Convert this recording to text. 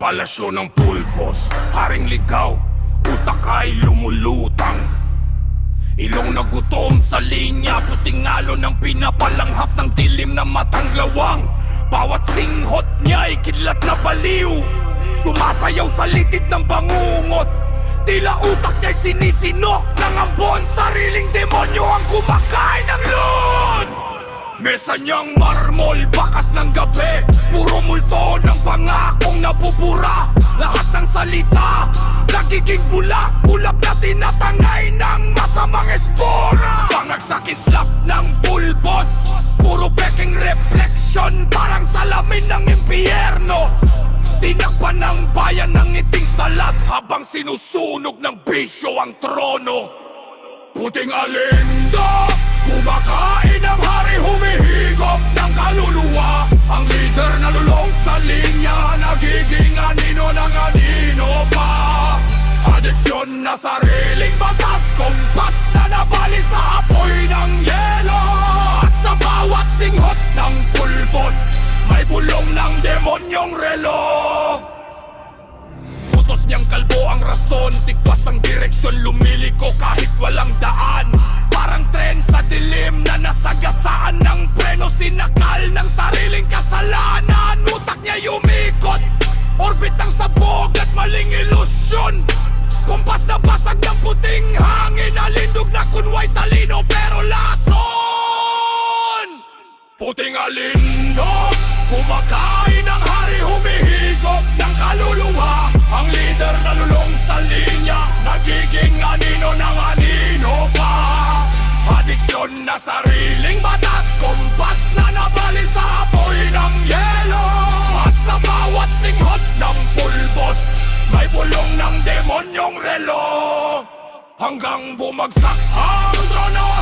Palasyo ng pulbos, haring ligaw, utak ay lumulutang. Ilong na gutom sa linya, puting alo ng pinapalanghap ng dilim na matang lawang. Bawat singhot niya'y kidlat na baliw, sumasayaw sa litid ng bangungot. Tila utak niya'y sinisinok ng ambon, sariling demonyo ang kumakain ng loot. Mesa niyang marmol, bakas ng gabi, puro multo ng pangakong nabubura. Lahat ng salita, nagiging bula, ulap na tinatangay ng masamang espora. Bangag sa kislap ng pulbos, puro peking refleksyon, parang salamin ng impyerno. Tinakpan ng bayan ng iting salat, habang sinusunog ng bisyo ang trono. Puting alinda, kumakain ng hari, humihigop ng kaluluwa. Ang leader na lulong sa linya, nagiging anino ng anino pa. Adeksyon na sariling batas, kompas na nabali sa apoy ng yelo. At sa bawat singhot ng pulbos, may bulong ng demonyong relo. Utos niyang kalbo ang rason, tikwas ang direksyon, lumiliko kahit walang daan. Parang tren sa dilim na nasagasaan ng preno, sinakal ng sariling kasalanan. Utak niya yumikot, orbit ang sabog at maling ilusyon. Kumpas na basag ng puting hangin, alindog na kunway talino pero lason. Puting alindog, kumakain ng hari, humihigop ng kaluluwa. Ang leader na lulong sa linya, nagiging anino ng anino pa. Adiksyon na sariling batas, kompas na nabali sa apoy ng yelo. At sa bawat singhot ng pulbos, may bulong ng demonyong relo. Hanggang bumagsak ang trono